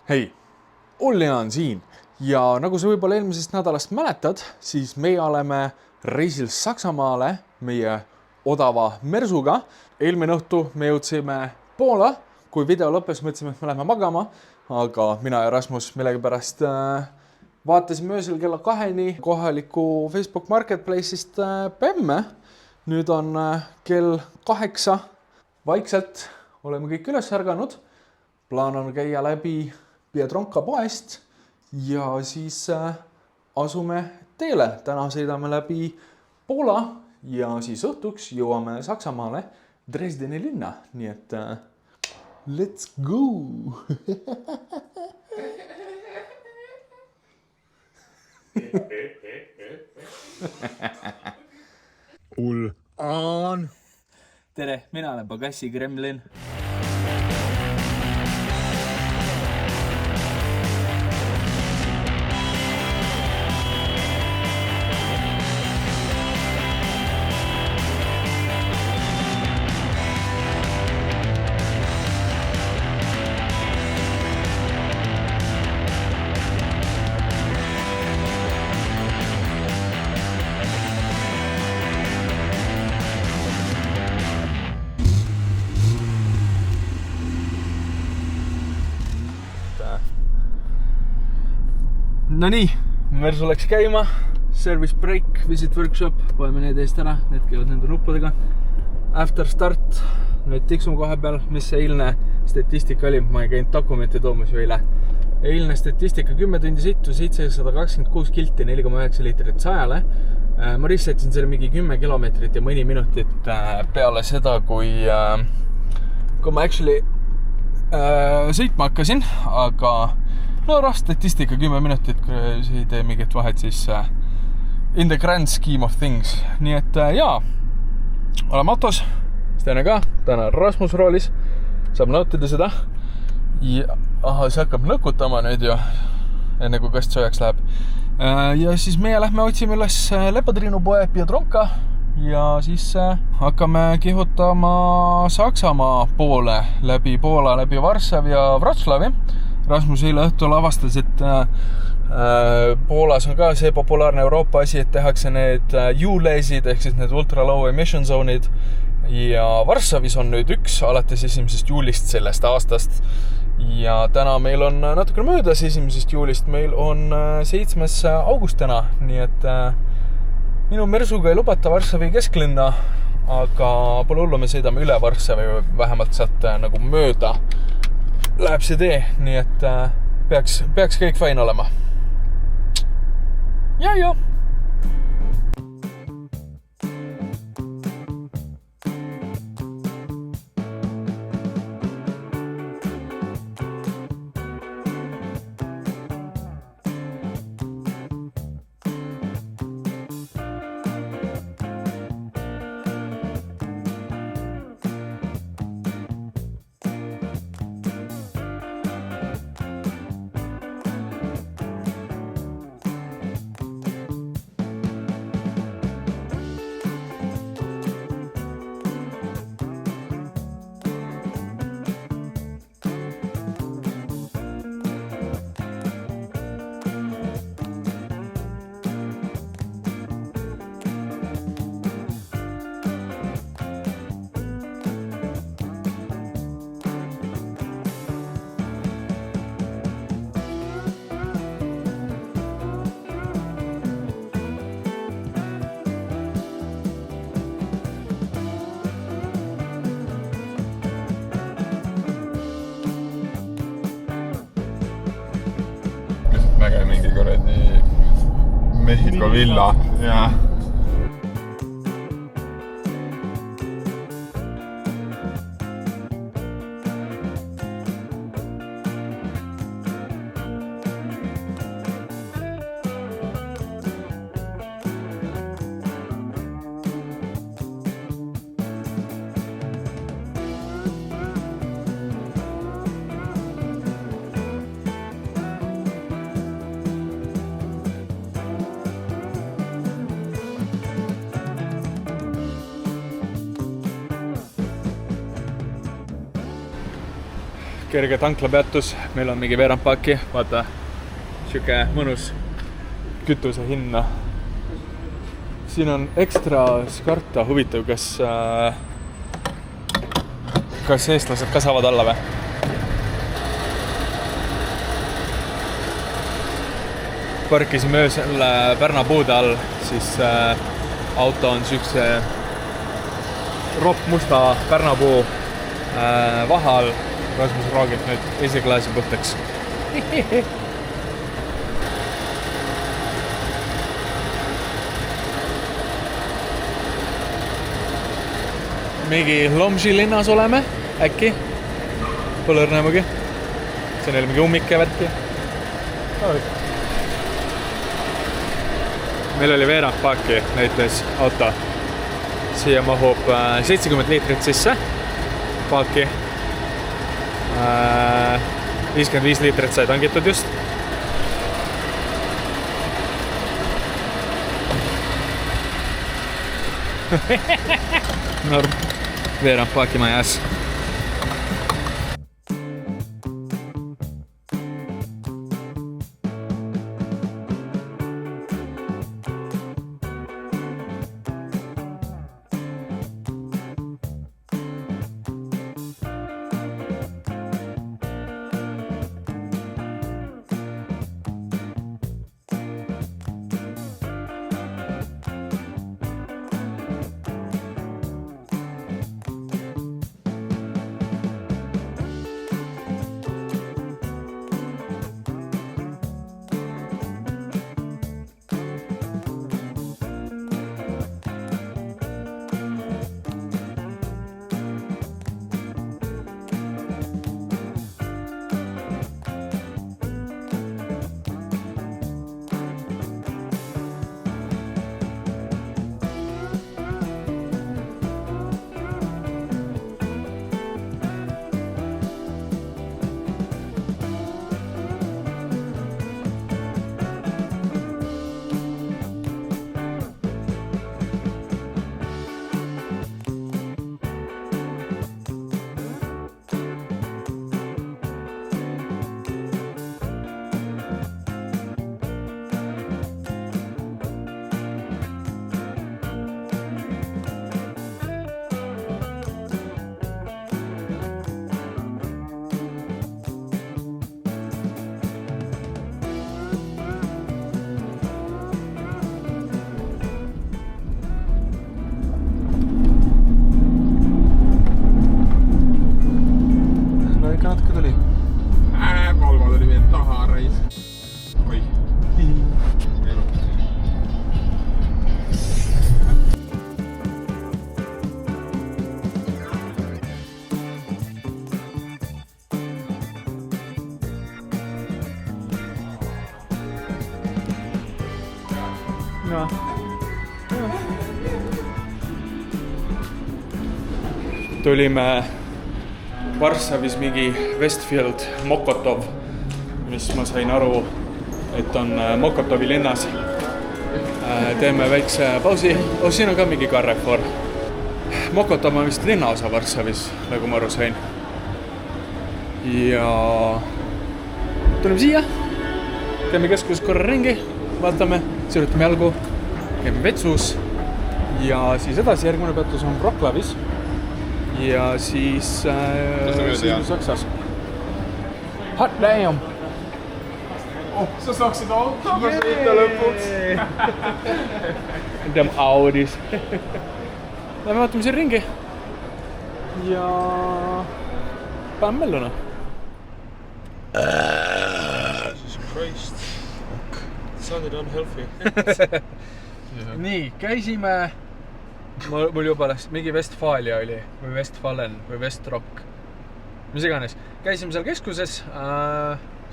Hei, Olli on siin ja nagu sa võib-olla eelmisest nädalast mäletad, siis meie oleme reisil Saksamaale meie odava Mersuga. Eelmine õhtu me jõudsime Poola, kui video lõppes, mõtlesime, et me läheme magama, aga mina ja Rasmus millegipärast vaatasime öösel kella 2 kohaliku Facebook Marketplace'ist Bemme. Nüüd on kell 8, vaikselt oleme kõik üles ärganud. Plaan on käia läbi Biedronka poest ja siis asume teele. Täna sõidame läbi Poola ja siis õhtuks jõuame Saksamaale Dresdeni linna. Nii et let's go! Ullaan. Tere, mina olen Pagassi Kremlin. No nii, Mersu läks käima, service break, visit workshop, poeme need eest ära, need käivad nende nuppudega. After start, nüüd tiksume kohe peal, mis see eilne statistika oli, ma ei käinud dokumenti toomas ju eile. Eilne statistika 10 tundi sõitu, 726 kilti, 4,9 liitrit 100-le. Ma ristetin selle mingi 10 kilomeetrit ja mõni minutit peale seda, kui ma actually sõitma hakkasin, aga no statistika 10 minutit, kui see ei tee mingit vahet, siis in the grand scheme of things. Nii et jaa, oleme autos, Stene ka, täna Rasmus roolis, saab nautida seda. Ja, see hakkab nõkutama nüüd ju, enne kui kast soojaks läheb. Ja siis meie lähme otsime üles Lepatriinu poe Biedronka ja siis hakkame kihutama Saksamaa poole, läbi Poola, läbi Varssavi ja Wroclawi. Rasmus eile õhtul avastas, et Poolas on ka see populaarne Euroopa asi, et tehakse need U-lasid ehk siis need ultra low emission zone'id ja Varssavis on nüüd üks alates 1. juulist sellest aastast ja täna meil on natukene möödas 1. juulist, meil on 7. august täna, nii et minu Mersuga ei lubata Varssavi kesklinna, aga pole hullu, me sõidame üle Varssavi või vähemalt sealt nagu mööda läheb see tee, nii et peaks kõik fine olema. Ja. Mäge mingi kuradi Mehhiko villa ja kerge tanklapeatus, meil on mingi veerand paaki, vaata, siuke mõnus kütuse hinna. Siin on ekstra skarta, huvitav, kas eestlased ka saavad alla või? Parkisime öösel Pärna puude all, siis auto on siukse roppmusta pärnapuu vahe all. Rasmus roogib nüüd esiklaasi puhtaks. Mingi Lomži linnas oleme, äkki? Pole õrnemugi. See on mingi ummike värki. Meil oli veerand paaki näitles auto. Siia mahub 70 liitrit sisse paaki. 55 liitrit sai tangitud just. Norm. Veerand paaki majas. No. Tulime Varssavis mingi Westfield Mokotov, mis ma sain aru, et on Mokotovi linnas. Teeme väikse pausi. Siin on ka mingi Carrefour. Mokotov on vist linnaosa Varssavis, nagu ma aru sain. Ja tulime siia. Käime keskus korra ringi, vaatame, sirutame jalgu, käime vetsus ja siis edasi järgmine peatus on Wroclavis ja siis Saksas. Hot damn! Sa saaksid autoga sõita lõpuks. Them Audis. Lähme vaatame siin ringi ja paneme melluna. Jesus Christ. Sounded unhealthy. Nii, käisime, mul juba läks, mingi Westfalia oli, või Westfalen, või Westrock, mis iganes. Käisime seal keskuses,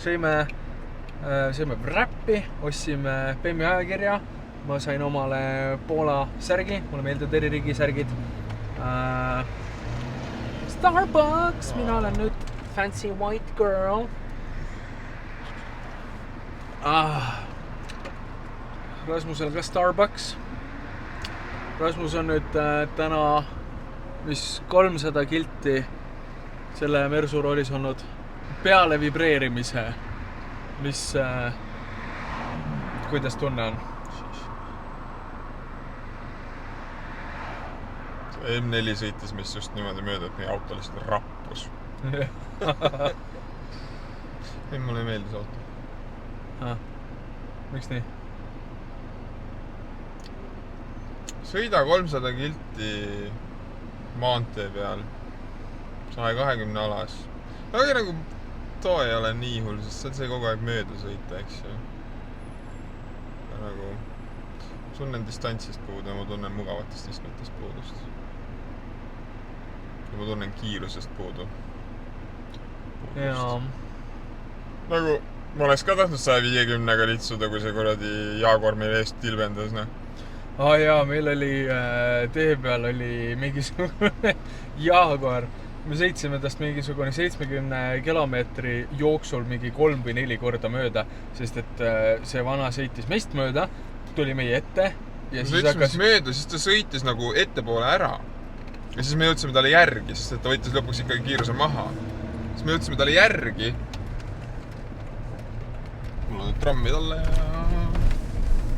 sõime räppi, ostsime Bemmi ajakirja, ma sain omale Poola särgi, mulle meeldivad eri riigi särgid. Starbucks, mina olen nüüd fancy white girl. Rasmusel ka Starbucks. Rasmus on nüüd täna mis 300 kilti selle Mersu roolis olnud. peale vibreerimise, mis, kuidas tunne on? M4 sõitis mis just niimoodi mööda, et meie auto lihtsalt rappus. Ei, mulle ei meeldi see auto. Miks nii? Sõida 300 kilti maantee peal 120 alas. Aga nagu too ei ole nii hull, sest see kogu aeg mööda sõita, eks ju. Nagu tunnen distantsist puudu ja ma tunnen mugavatest istmetest puudust. Ja ma tunnen kiirusest puudu. Jaa. Nagu ma oleks ka tahtnud 150-ga litsuda, kui see kuradi Jaguar meil eest tilbendas, noh. Jaa, meil oli tee peal oli mingisugune Jaguar. Me sõitsime tast mingisugune 70 kilomeetri jooksul mingi 3 või 4 korda mööda, sest et see vana sõitis meist mööda, tuli meie ette ja siis hakkas mööda, siis ta sõitis nagu ettepoole ära. Ja siis me jõudsime talle järgi, sest ta võttis lõpuks ikkagi kiiruse maha. Siis me jõudsime talle järgi. Mul on nüüd trammi talle ja...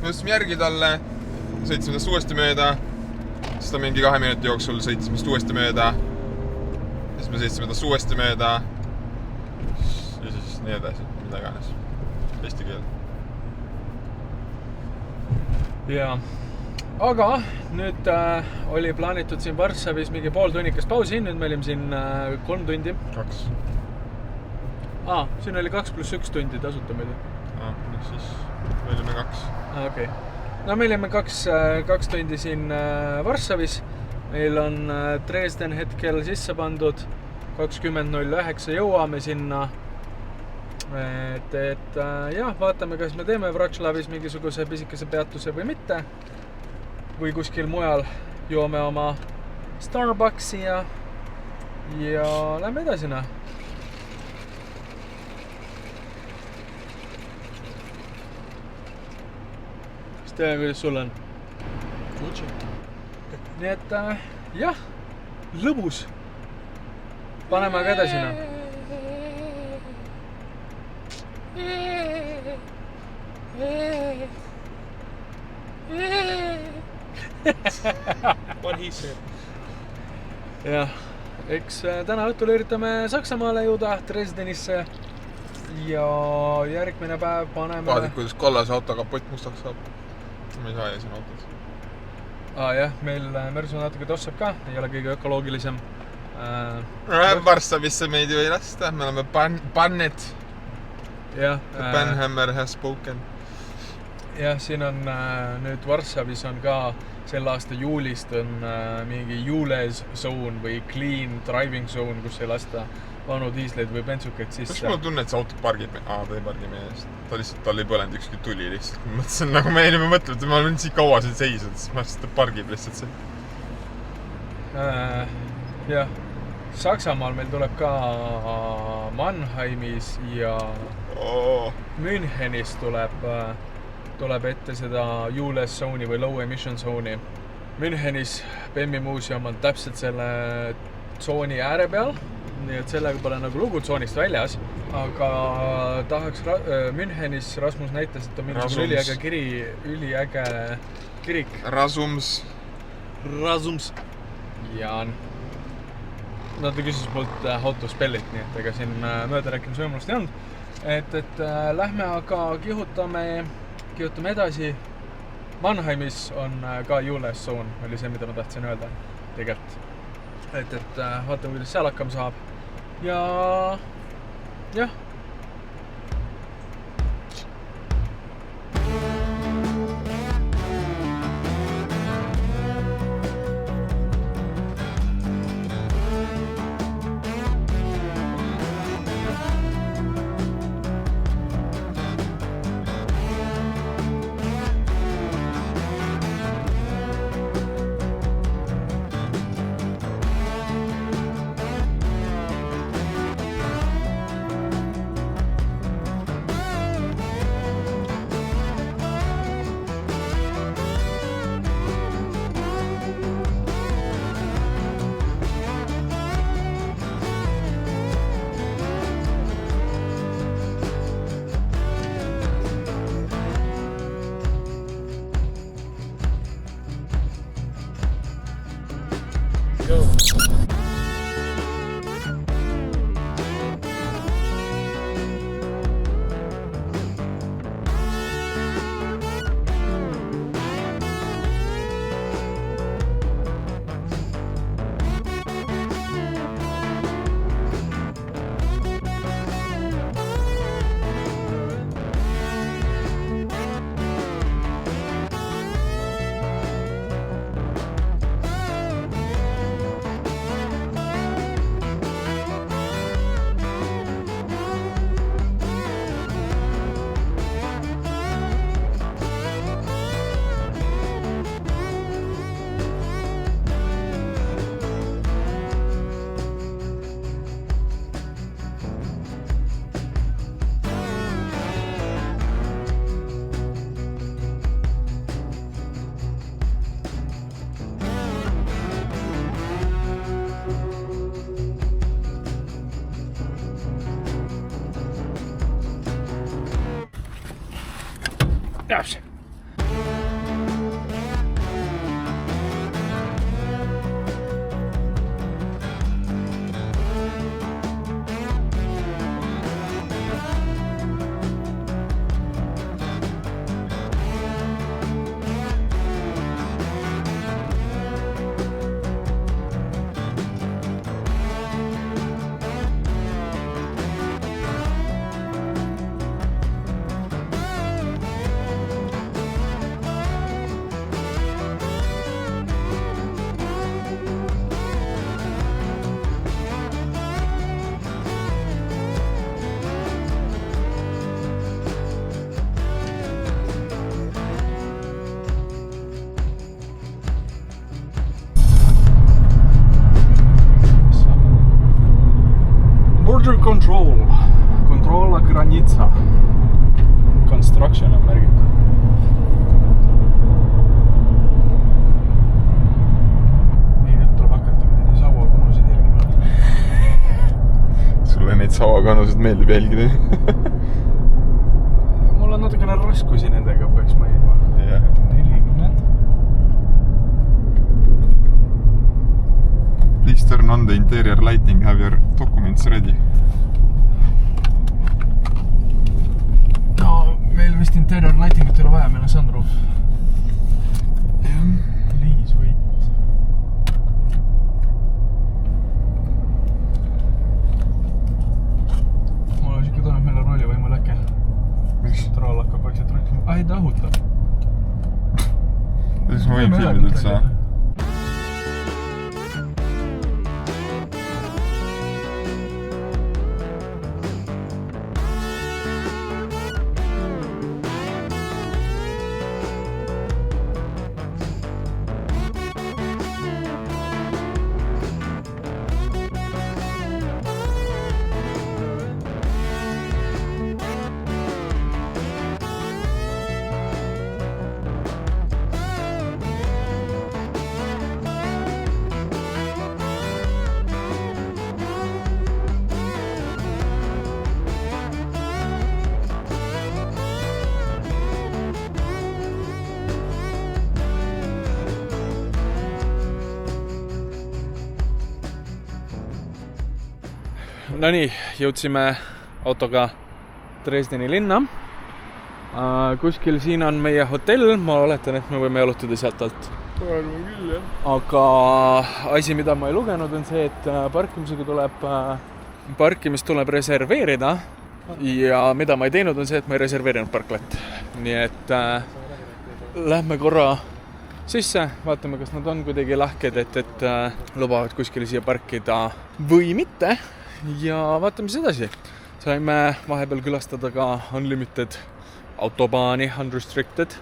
Me jõudsime järgi talle, sõitsime tast uuesti mööda, siis ta mingi 2 minuti jooksul sõitis meist uuesti mööda. Ja siis me sõitsime tast uuesti mööda ja siis nii edasi, mida iganes. Eesti keel. Jaa. Aga nüüd oli plaanitud siin Varssavis mingi pool tunnikas pausi, nüüd me olime siin 3 tundi. 2. Siin oli 2+1 tundi tasuta muidu. Siis me olime 2. Okei. No me olime 2 tundi siin Varssavis. Meil on Dresden hetkel sisse pandud. 20.09 jõuame sinna. Et jah, vaatame, kas me teeme Wrocławis mingisuguse pisikese peatuse või mitte. Või kuskil mujal joome oma Starbucksi ja lähme edasina. Kas teeme, kuidas sul on? Gucci. Nii et jah, lõbus. Paneme aga edasina. What he said. Jah, eks täna õhtul üritame Saksamaale jõuda Dresdenisse ja järgmine päev paneme... Vaadid, kuidas kollase auto kapott mustaks saab. Me ei saa siin autot. Jah, meil Mersu natuke tossab ka, ei ole kõige ökoloogilisem. Varssavisse meid ju ei lasta, me oleme Bannet. Jah. Banhammer has spoken. Jah, siin on nüüd Varssavis on ka sel aasta juulist on mingi Jules zone või clean driving zone, kus ei lasta vanu diisleid või bensukid sisse. Kas mul tunne, et see auto pargib? Ta ei pargi meie eest. Ta lihtsalt, tal ei põlenud ükski tuli lihtsalt. Ma mõtlesin, nagu me enime mõtled, et ma olen siin kaua siin seisnud, siis ma mõtlesin, et ta pargib lihtsalt see. Jah, Saksamaal meil tuleb ka Mannheimis ja Münchenis tuleb ette seda Jules zone'i või low emission zone'i. Münchenis BEM-i muuseum on täpselt selle tsooni ääre peal, nii et sellega pole nagu lugu tsoonist väljas, aga tahaks Münchenis Rasmus näitas, et on mingi üliäge kirik. Rasums. Jaan. No ta küsis mult how to spell it, nii et ega siin möödarääkimise võimalust ei olnud. Et lähme aga kihutame edasi. Mannheimis on ka Jules zone, oli see, mida ma tahtsin öelda tegelikult. Et vaatame, kuidas seal hakkama saab. Ja jah. Yes. Border control. Controlla granitsa. Construction on märgitud. Nii, nüüd tuleb hakata midagi sauakanusid jälgima. Sulle neid sauakanusid meeldib jälgida? Mul on natukene raskusi nendega, peaks mõelma. 40. Please turn on the interior lighting, have your documents ready. No, meil vist interior lightingut ei ole vaja, meil on sunroof. Please wait. Mul on siuke tunne, et meil on rolli võimul äkki. Miks? Traal hakkab vaikselt rohkem. Ai, ta õhutab. Siis ma võin filmida üldse. No nii, jõudsime autoga Dresdeni linna. Kuskil siin on meie hotell, ma oletan, et me võime jalutada sealt alt. Aga asi, mida ma ei lugenud, on see, et parkimist tuleb reserveerida ja mida ma ei teinud, on see, et ma ei reserveerinud parklat. Nii et lähme korra sisse, vaatame, kas nad on kuidagi lahked, et lubavad kuskile siia parkida või mitte. Ja vaatame siis edasi. Saime vahepeal külastada ka Unlimited autobaani, Unrestricted.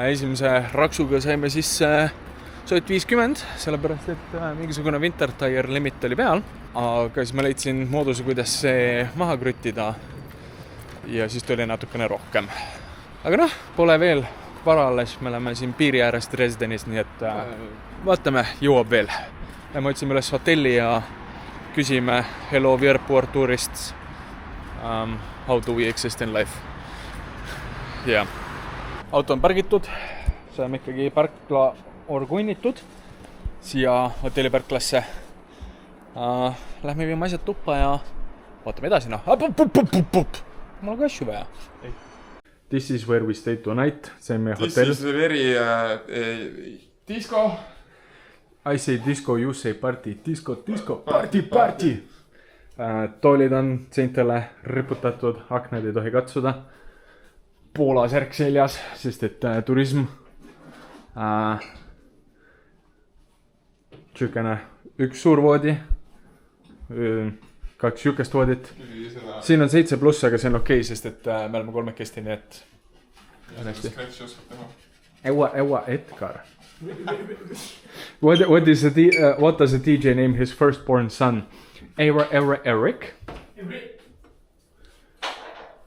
Esimese raksuga saime siis Soit 50, sellepärast et mingisugune winter tire limit oli peal. Aga siis ma leidsin mooduse, kuidas see maha krüttida ja siis tuli natukene rohkem. Aga noh, pole veel vara alles, me oleme siin piiri ääres Dresdenis, nii et vaatame, jõuab veel. Ja ma otsime üles hotelli ja küsime hello airport tourists, how do we exist in life. Yeah. Auto on pargitud, saame ikkagi parkla orgunnitud siia hotelli parklasse. Lähme viime asjad tuppa ja vaatame edasi. Mul on ka asju vaja. This is where we stayed tonight. See on meie hotel. This is very disco. I say disco, you say party. Disco, party. Toolid on seintele riputatud, aknad ei tohi katsuda. Poola särk seljas, sest et turism. Tšükene üks suur voodi, 2 siukest voodit. Siin on 7+, aga see on okei, sest et me oleme 3-kesti, nii et Ewa Edgar. What does the DJ name his firstborn son? Eric?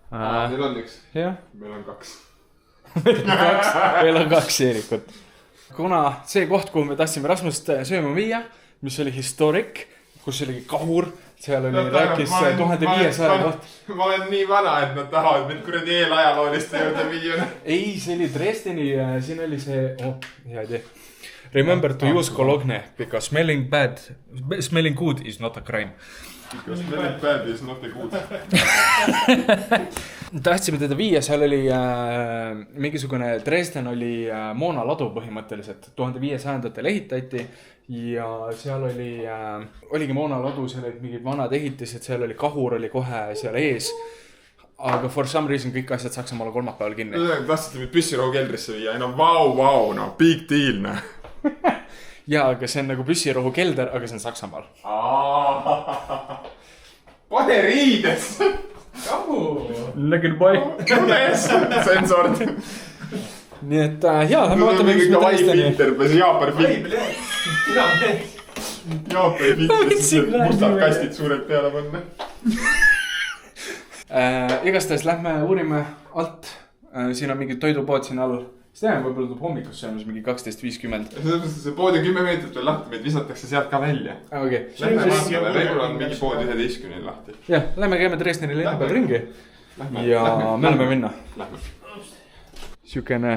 Neil on üks. Jah. Meil on 2. Meil on 2 Erikut. Kuna see koht, kuhu me tahtsime Rasmust sööma viia, mis oli historic, kus oligi kahur, seal oli rääkis 1500 kohta. Ma olen nii vana, et nad tahavad mind kuradi eelajalooliste juurde viia. Ei, see oli Dresdeni, siin oli see, hea idee. Remember to use Cologne because smelling good is not a crime. Because smelling bad is not a good. Tahtsime teda viia, seal oli mingisugune, Dresden oli moonaladu põhimõtteliselt, 1500-ndatel ehitati ja seal oligi moonaladu, seal olid mingid vanad ehitised, seal oli kahur, oli kohe seal ees. Aga for some reason kõik asjad Saksamaal kolmapäeval kinni. Tahtsite mind püssirohu keldrisse viia, no vau, no big deal, no. Jaa, aga see on nagu püssirohu kelder, aga see on Saksamaal. Pane riides! Nägin boy. Sensord. Nii et lähme vaatame mis me Dresdeni. Jaapani film. Jaapani film, mustad kastid suurelt peale panna. Igastahes lähme uurime alt. Siin on mingi toidupood siin all. Siis teeme, võib-olla tuleb hommikus see on mingi 12.50. See pood on 10 meetrit veel lahti, meid visatakse sealt ka välja. Okay. Lähme vaatame, võib-olla on mingi pood 11 lahti. Jah, lähme käime Dresdeni linna peal ringi. Ja me oleme minna. Lähme. Siukene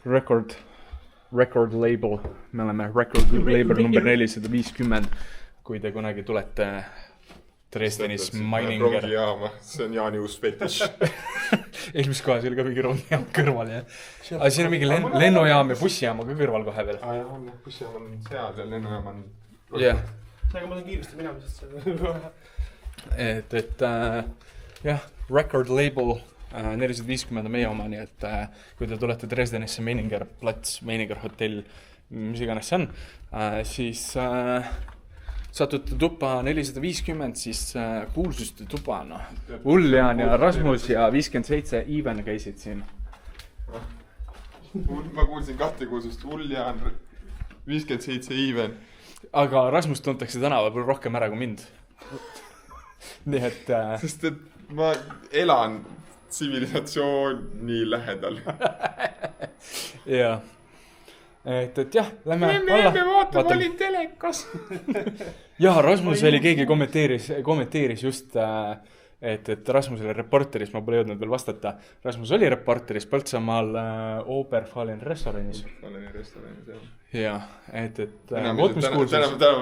record label. Me oleme record label number 450. Kui te kunagi tulete Dresdenis Meininger. Rongijaama, see on Jaani uus fetiš. Eelmis kohas oli ka mingi rongijaam kõrval ja siin on mingi lennujaam ja bussijaam ka kõrval kohe veel. Bussijaam on seal ja lennujaam on... Jah. Aga ma saan kiiresti minema, sest jah, record label 450 on meie oma, nii et kui te tulete Dresdenisse Meininger plats, Meininger hotell, mis iganes see on, siis satute tuppa 450, siis kuulsuste tuba, noh. Uljaan ja Rasmus ja 57 Iven käisid siin. Ma kuulsin 2 kuulsust, Uljaan, 57 Iven. Aga Rasmus tuntakse tänava peal rohkem ära kui mind. Nii et... Sest et ma elan tsivilisatsiooni lähedal. Jaa. Et jah, lähme alla. Me vaatame, olin telekas. Jah, Rasmus oli, keegi kommenteeris just, et Rasmus oli reporteris, ma pole jõudnud veel vastata. Rasmus oli reporteris Põltsamaal Oberfallen restoranis. Oberfallen restoranis, jah. Jah, et täna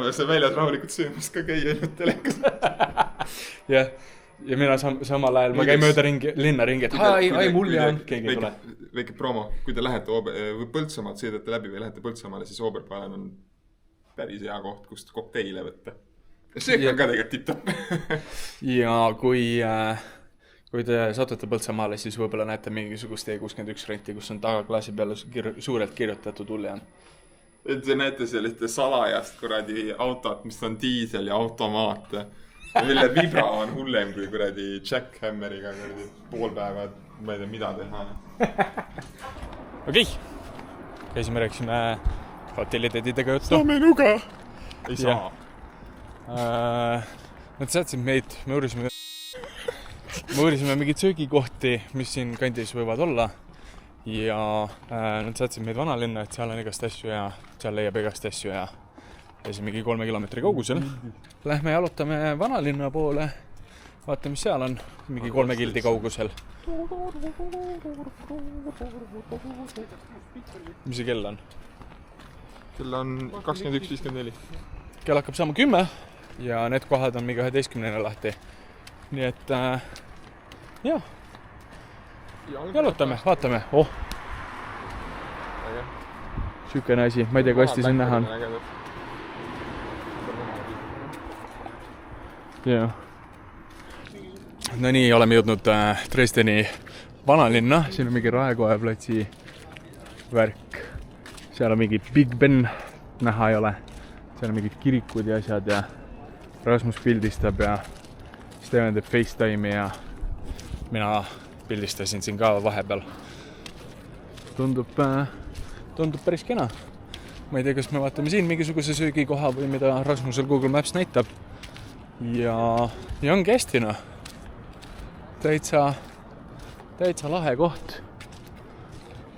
see väljas rahulikult söömas ka käia ainult telekas. Jah, ja mina samal ajal, ma käin mööda linna ringi, et ai, mulje on, keegi tule. Väike promo, kui te lähete Põltsamaalt, sõidate läbi või lähete Põltsamaale, siis Oberfallen on päris hea koht, kust kokteile võtta. See on ka tegelikult tipp-top. Ja kui te satute Põltsamaale, siis võib-olla näete mingisugust E61 renti, kus on tagaklaasi peale suurelt kirjutatud Uljaan. Et te näete selliste salajast kuradi autot, mis on diisel ja automaat. Mille vibra on hullem kui kuradi Jackhammeriga pool päeva, ma ei tea mida teha. Okei. Käisime, rääksime hotellitedidega juttu. Saame nuga. Ei saa. Nad saatsid meid, me uurisime mingid söögikohti, mis siin kandis võivad olla. Ja nad saatsid meid vanalinna, et seal on igast asju ja seal leiab igast asju ja see mingi 3 kilomeetri kaugusel. Lähme jalutame vanalinna poole, vaata mis seal on, mingi 3 kildi kaugusel. Mis see kell on? Kell on 21.54. Kell hakkab saama 10 ja need kohad on mingi 11 lahti. Nii et jah, jalutame, vaatame. Sükene asi, ma ei tea, kui hästi siin näha on. Jah. No nii, oleme jõudnud Dresdeni vanalinna. Siin on mingi Raekoja platsi värk. Seal on mingi Big Ben, näha ei ole. Seal on mingid kirikud ja asjad ja Rasmus pildistab ja Steven teeb FaceTime'i ja mina pildistasin siin ka vahepeal. Tundub päris kena. Ma ei tea, kas me vaatame siin mingisuguse söögikoha või mida Rasmusel Google Maps näitab. Ja ongi hästi, noh. Täitsa lahe koht.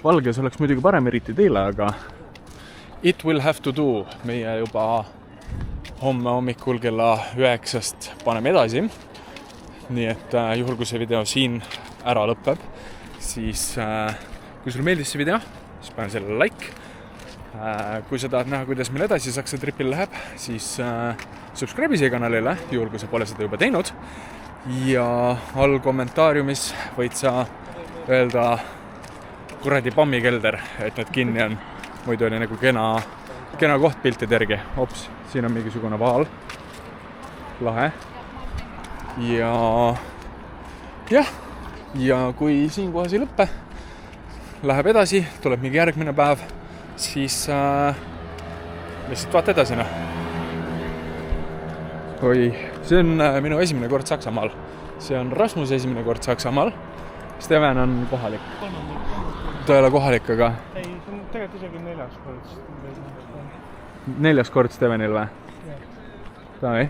Valges oleks muidugi parem eriti teile, aga it will have to do. Meie juba homme hommikul kella 9 paneme edasi. Nii et juhul, kui see video siin ära lõpeb, siis kui sulle meeldis see video, siis pane selle like. Kui sa tahad näha, kuidas meil edasi Saksa tripil läheb, siis subscribe'i siia kanalile, juhul kui sa pole seda juba teinud. Ja all kommentaariumis võid sa öelda kuradi pommikelder, et need kinni on. Muidu oli nagu kena koht piltide järgi. Ops, siin on mingisugune vaal. Lahe. Ja kui siin kohas ei lõppe, läheb edasi, tuleb mingi järgmine päev, siis lihtsalt vaata edasi. Oi, see on minu esimene kord Saksamaal. See on Rasmus esimene kord Saksamaal. Steven on kohalik. Ta ei ole kohalik, aga... Ei, see on tegelikult isegi 4. kord. 4. kord Stevenil või? Tavi?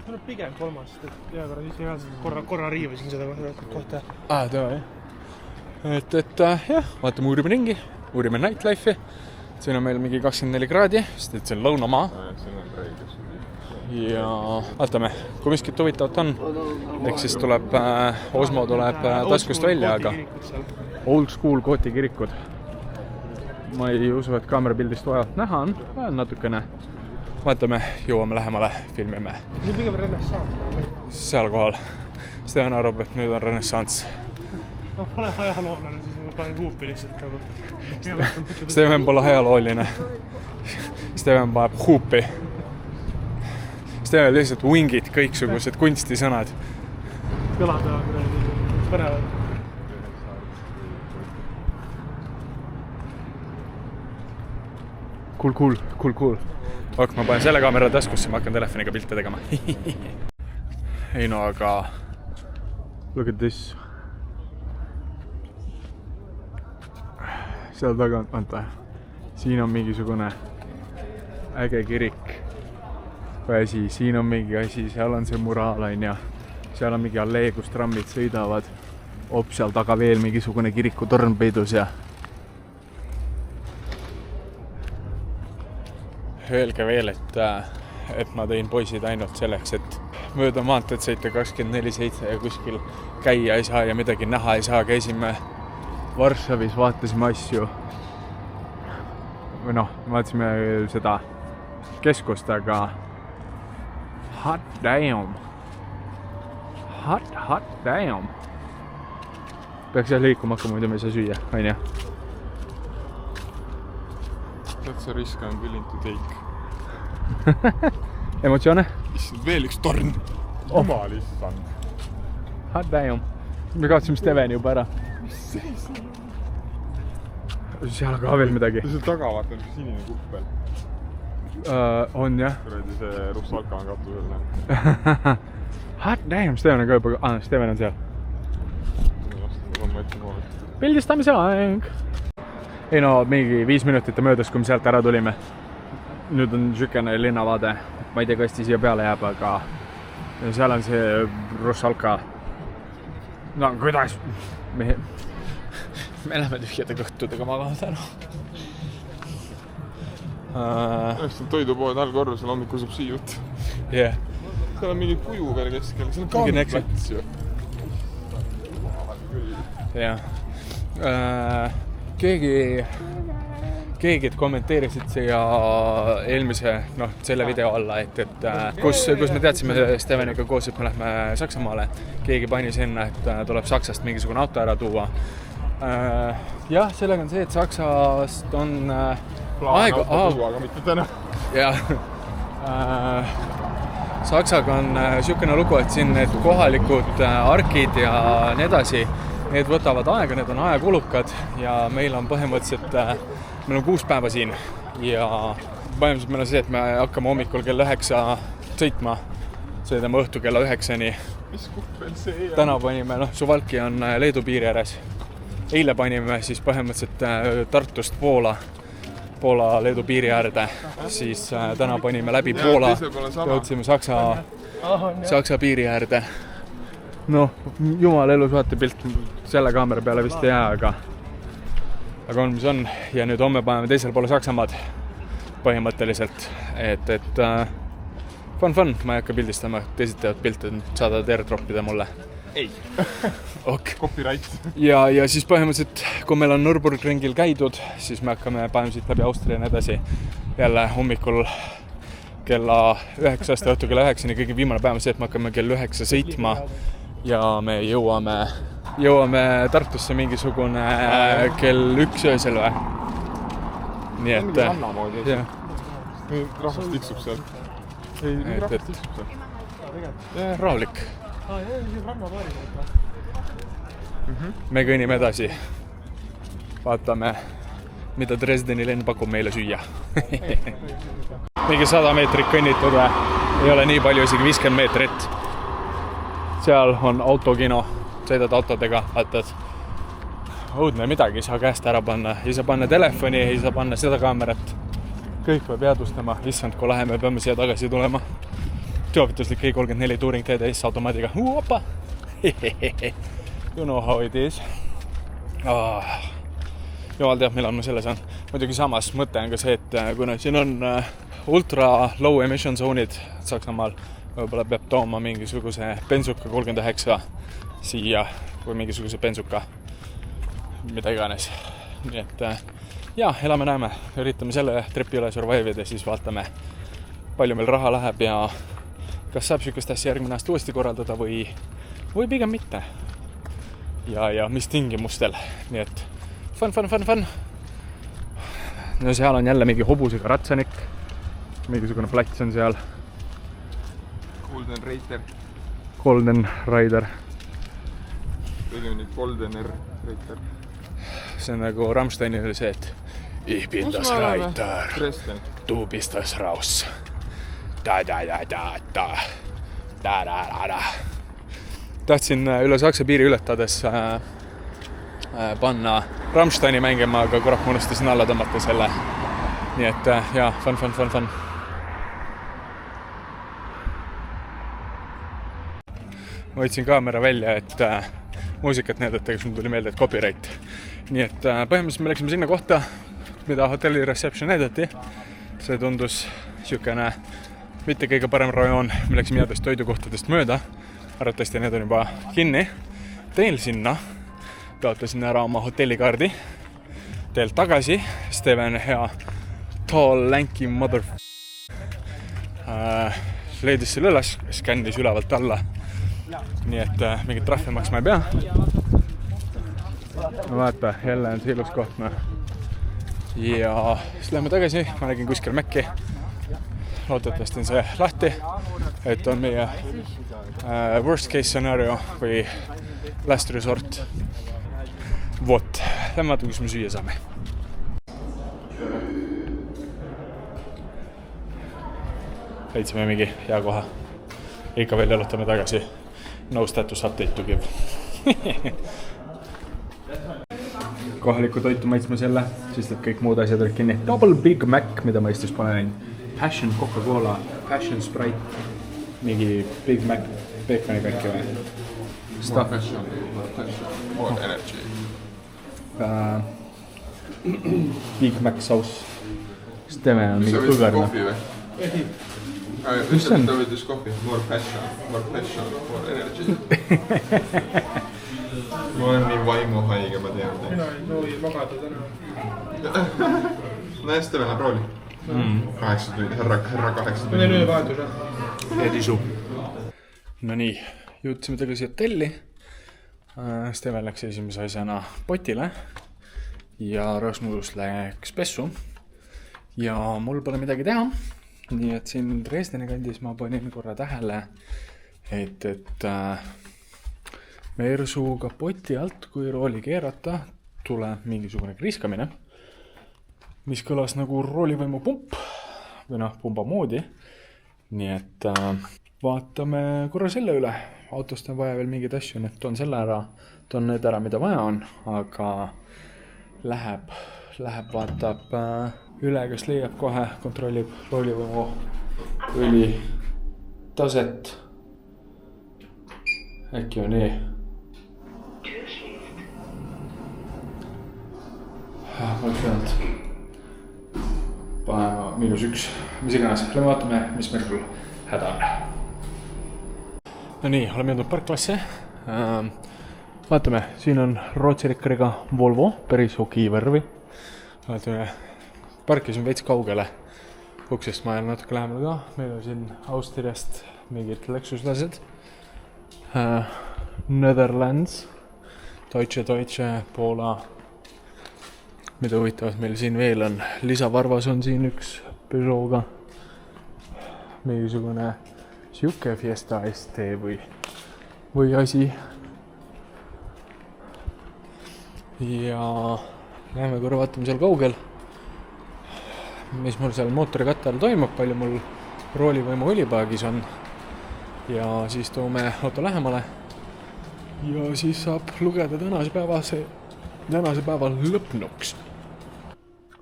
No pigem 3. Et hea korra siis korra riivasin seda kohta. Tavi. Et jah, vaatame, uurime ringi, uurime nightlife'i. Siin on meil mingi 24 kraadi, sest et see on lõunamaa. Ja vaatame, kui miskit huvitavat on, ehk siis tuleb, Osmo tuleb taskust välja, aga old school Gooti kirikud. Ma ei usu, et kaamerapildist vajalt näha on, natukene. Vaatame, jõuame lähemale, filmime. See on pigem renessants. Seal kohal. Steven arvab, et nüüd on renessants. No pole ajaloolane, siis ma panen huupi lihtsalt. Steven pole ajalooline. Steven paneb huupi. Steven lihtsalt wingid kõiksugused kunstisõnad. Kõlada põnevad. Cool. Ok, ma panen selle kaamera taskusse, ma hakkan telefoniga pilte tegema. Ei no, aga... Look at this. Seal tagant, vaata. Siin on mingisugune äge kirik. Asi, siin on mingi asi, seal on see muraal, ja seal on mingi allee, kus trammid sõidavad. Seal taga veel mingisugune kiriku torn peidus ja... Öelge veel, et ma tõin poisid ainult selleks, et mööda maanteed sõita 24/7 ja kuskil käia ei saa ja midagi näha ei saa. Käisime Varssavis, vaatasime asju. Või vaatasime seda keskust, aga hot damn. Hot damn. Peaks jah liikuma hakkama, muidu me ei saa süüa, on jah? That's a risk I'm willing to take. Emotsioone? Issand, veel üks torn. Jumal issand. Hot damn. Me kaotsime Steveni juba ära. Seal ka veel midagi. Seal taga vaata, sinine kuppel. On jah. Kuradi see Russalka on katusel. Hot damn, Steven on ka juba... Steven on seal. Pildistamise aeg. Ei no, mingi 5 minutit möödas, kui me sealt ära tulime. Nüüd on sükene linnavaade. Ma ei tea, kas siia peale jääb, aga seal on see Russalka. No, kuidas? Me läheme tühjade kõhtudega magama täna. Seal toidupood all korrusel hommikul saab siivut. Yeah. Seal on mingi kuju veel keskel. Seal on kaamerplats ju. Jah. Keegi kommenteerisid siia eelmise, selle video alla, et kus me teadsime Steveniga koos, et me lähme Saksamaale. Keegi pani sinna, et tuleb Saksast mingisugune auto ära tuua. Jah, sellega on see, et Saksast on aega... aga mitte täna. Jah. Saksaga on sükene lugu, et siin need kohalikud arkid ja nii edasi, need võtavad aega, need on ajakulukad ja meil on põhimõtteliselt, meil on 6 päeva siin ja põhimõtteliselt meil on see, et me hakkame hommikul kell 9 sõitma, sõidame õhtu kella 9-ni. Mis kuppel see on? Täna panime, Suwałki on Leedu piiri ääres. Eile panime siis põhimõtteliselt Tartust Poola-Leedu piiri äärde, siis täna panime läbi Poola, jõudsime Saksa piiri äärde. Jumal elus vaatepilt selle kaamera peale vist ei jää, aga on mis on ja nüüd homme paneme teisel poole Saksamaad. põhimõtteliselt, et fun, ma ei hakka pildistama, teised teevad pilte, saadavad airdroppida mulle. Ei. Ok. Copyright. Ja siis põhimõtteliselt, kui meil on Nürburgringil käidud, siis me hakkame siit läbi Austria ja nii edasi jälle hommikul kella 9 õhtu kella 9, nii kõige viimane päev on see, et me hakkame kell 9 sõitma ja me jõuame Tartusse mingisugune kell 1 öösel või? Nii et... Mingi rannamoodi. Rahvas tiksub seal. Rahulik. Me kõnnime edasi. Vaatame, mida Dresdeni lenn pakub meile süüa. Mingi 100 meetrit kõnnitud või? Ei ole nii palju, isegi 50 meetrit. Seal on autokino. Sõidad autodega, vaatad. Õudne midagi ei saa käest ära panna. Ei saa panna telefoni, ei saa panna seda kaamerat. Kõik peab jäädustama. Issand, kui läheme, peame siia tagasi tulema. Soovituslik E34 Touring TDS automaadiga. Opa! You know how it is. Jumal teab, millal ma selle saan. Muidugi samas mõte on ka see, et kuna siin on ultra low emission zone'id Saksamaal, võib-olla peab tooma mingisuguse bensuka 39 siia või mingisuguse bensuka, mida iganes. Nii et elame näeme, üritame selle tripi üle survive'ida ja siis vaatame, palju meil raha läheb ja kas saab sükest asja järgmine aasta uuesti korraldada või pigem mitte. Ja mis tingimustel. Nii et fun. No seal on jälle mingi hobusega ratsanik. Mingisugune plats on seal. Golden Rider. Goldener Reiter. See on nagu Rammsteinil oli see, et Ich bin das Reiter. Du bist das raus. Da. Tahtsin üle Saksa piiri ületades panna Rammsteini mängima, aga kurat ma unustasin alla tõmmata selle. Nii et fun. Ma võtsin kaamera välja, et muusikat näidata, kus mul tuli meelde, et copyright. Nii et põhimõtteliselt me läksime sinna kohta, mida hotelli reception näidati. See tundus siukene mitte kõige parem rajoon. Me läksime jäädest toidukohtadest mööda. Arvatavasti need on juba kinni. Teel sinna taotlesin ära oma hotellikaardi. Teel tagasi. Steven, hea tall, lanky mother... leidis selle üles, skännis ülevalt alla. Nii et mingit trahvi maksma ei pea. Vaata, jälle on see ilus koht. Ja siis lähme tagasi. Ma nägin kuskil Mäkki. Loodetavasti on see lahti, et on meie worst case scenario või last resort. Vot, lähme vaatame, kus me süüa saame. Leidsime mingi hea koha. Ikka veel jalutame tagasi. No status update to give. Kohalikku toitu maitsme selle, sest et kõik muud asjad olid kinni. Double Big Mac, mida ma Eestis pole näinud. Passion Coca-Cola, Passion Sprite, mingi Big Mac, baconi kaikki või? More passion, more energy. Big Mac sauce. Steme on mingi põgarna. Mis on? Ta võitis kohvi. More passion, more energy. Ma olen nii vaimuhaige, ma tean. Mina ei soovi magada täna. No hästi veel on rooli. 8 tundi, herra 8 tundi. Mõne öövahetus. Edisu. No nii, jõudsime tagasi hotelli. Steven läks esimese asjana potile ja Rasmus läks pessu. Ja mul pole midagi teha. Nii et siin Dresdeni kandis ma panin korra tähele, et Mersuga poti alt, kui rooli keerata, tuleb mingisugune kriskamine, mis kõlas nagu roolivõimu pump või pumba moodi. Nii et vaatame korra selle üle. Autost on vaja veel mingeid asju, nii et toon selle ära, toon need ära, mida vaja on, aga läheb, vaatab üle, kas leiab kohe, kontrollib roolivõimu õli taset. Äkki on nii. Oleks pealt panema -1, mis iganes. Lähme vaatame, mis Mersul häda on. No nii, oleme jõudnud parklasse. Vaatame, siin on Rootsi rikkariga Volvo, päris okei värvi. Vaatame, parkisin veits kaugele uksest, ma jään natuke lähemale ka. Meil on siin Austriast mingid leksuslased. Netherlands, Deutsche, Poola. Mida huvitavat meil siin veel on? Lisavarvas on siin üks Peugeot'ga. Mingisugune siuke Fiesta ST või asi. Ja läheme korra vaatame seal kaugel, mis mul seal mootori katte all toimub, palju mul roolivõimu õlipaagis on. Ja siis toome auto lähemale ja siis saab lugeda tänase päeva lõpnuks.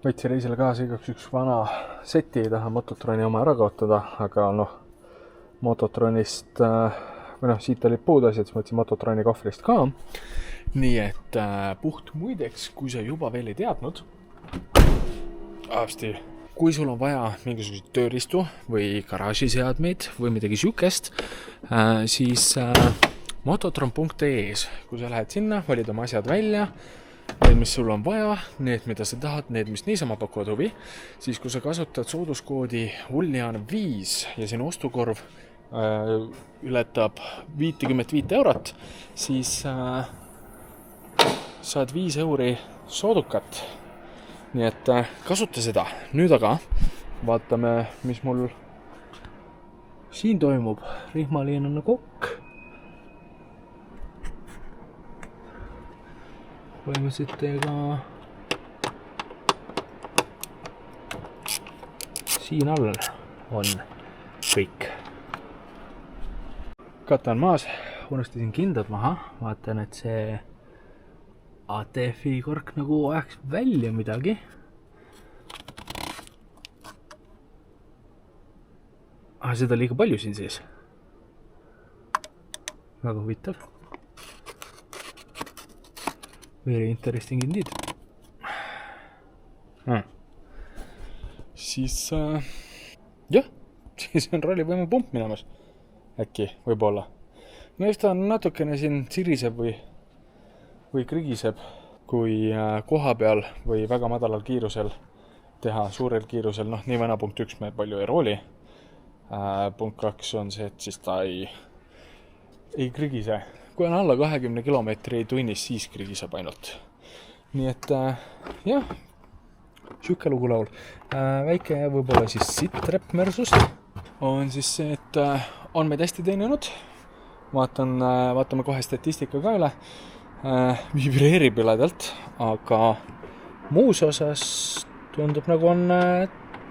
Võtsin reisile kaasa igaks üks vana seti, ei taha Mototroni oma ära kaotada, aga Mototronist, siit olid puud asjad, siis võtsin Mototroni kohvrist ka. Nii et puht muideks, kui sa juba veel ei teadnud, kui sul on vaja mingisuguseid tööriistu või garaažiseadmeid või midagi siukest, siis mototron.ee-s, kui sa lähed sinna, valid oma asjad välja, need, mis sul on vaja, need, mida sa tahad, need, mis niisama pakuvad huvi, siis kui sa kasutad sooduskoodi Uljan5 ja sinu ostukorv ületab 55 €, siis saad 5 € soodukat. Nii et kasuta seda. Nüüd aga vaatame, mis mul siin toimub. Rihmaliin on kokk. Põhimõtteliselt ka siin all on kõik. Kate on maas, unustasin kindad maha. Vaatan, et see ATF-i kork nagu ajaks välja midagi. Seda liiga palju siin siis. Väga huvitav. Very interesting indeed. Siis on roolivõimu pump minemas. Äkki, võib-olla. No just ta natukene siin siriseb või krigiseb, kui koha peal või väga madalal kiirusel teha, suurel kiirusel, nii vana punkt 1 me palju ei rooli. Punkt 2 on see, et siis ta ei krigise. Kui on alla 20 kilomeetri tunnis, siis krigiseb ainult. Nii et siuke lugu laul. Väike võib-olla siis sitrep Mersust on siis see, et on meid hästi teeninud. Vaatame kohe statistika ka üle. Vibreerib üledalt, aga muus osas tundub nagu on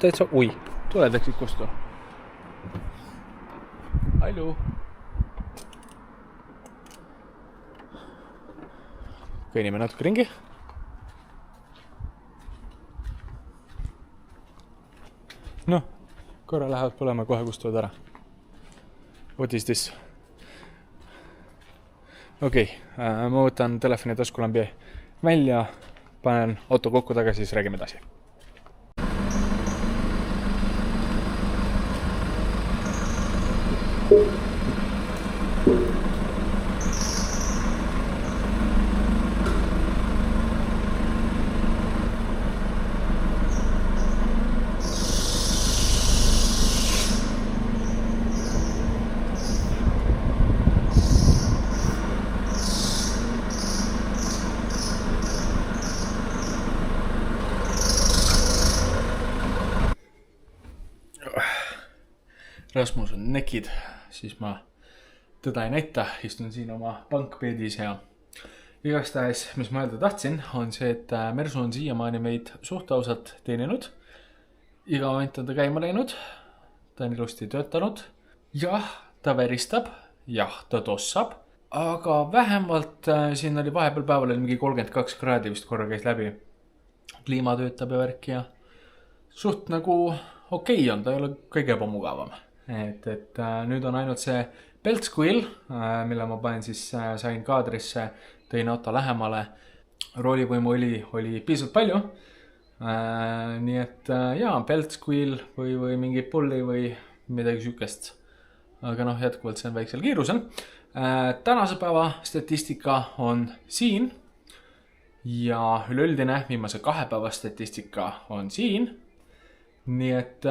täitsa... tuled läksid kustu. Hallo. Kõnnime natuke ringi. Korra lähevad põlema, kohe kustuvad ära. What is this? Okei, ma võtan telefoni taskulambi välja, panen auto kokku tagasi, siis räägime edasi. Rasmus on nekid, siis ma teda ei näita, istun siin oma pankpeedis ja igastahes, mis ma öelda tahtsin, on see, et Mersu on siiamaani meid suht ausalt teeninud. Iga moment on ta käima läinud, ta on ilusti töötanud. Jah, ta väristab, jah, ta tossab, aga vähemalt siin oli vahepeal päeval mingi 32 kraadi vist korra käis läbi. Kliima töötab ja värk ja suht nagu okei on, ta ei ole kõige ebamugavam. Et nüüd on ainult see belt squill, mille ma panen siis, sain kaadrisse, tõin auto lähemale. Roolivõimu oli piisavalt palju. Nii et jaa, peltskuil või mingi pulli või midagi sükest. Aga noh, jätkuvalt see on väiksel kiirusel. Tänase päeva statistika on siin ja üleüldine viimase 2 päeva statistika on siin. Nii et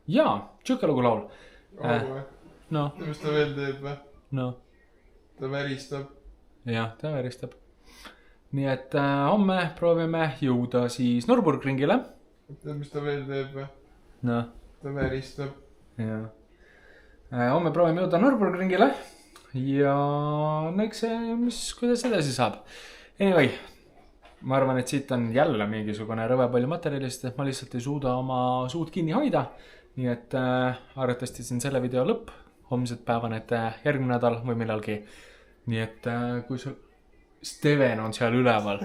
jaa, tšuka lugu laul. No. Mis ta veel teeb või? No. Ta väristab. Jah, ta väristab. Nii et homme proovime jõuda siis Nürburgringile. Mis ta veel teeb või? No. Ta väristab. Jah. Homme proovime jõuda Nürburgringile ja näeks kuidas edasi saab. Anyway, ma arvan, et siit on jälle mingisugune rõve palju materjalist, et ma lihtsalt ei suuda oma suud kinni hoida. Nii et arvatavasti siin selle video lõpp. Homset päeva näete järgmine nädal või millalgi. Nii et kui sul... Steven on seal üleval.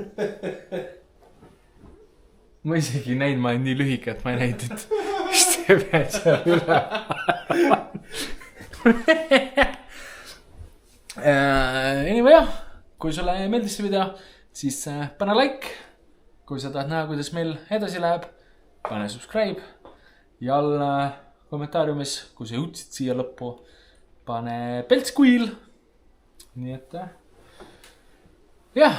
Ma isegi näin, ma olen nii lühike, et ma ei näinud, et Steven seal üleval. Anyway, jah, kui sulle meeldis see video, siis pane like. Kui sa tahad näha, kuidas meil edasi läheb, pane subscribe. Ja all kommentaariumis, kui sa jõudsid siia lõppu, pane peltskuil. Nii et jah.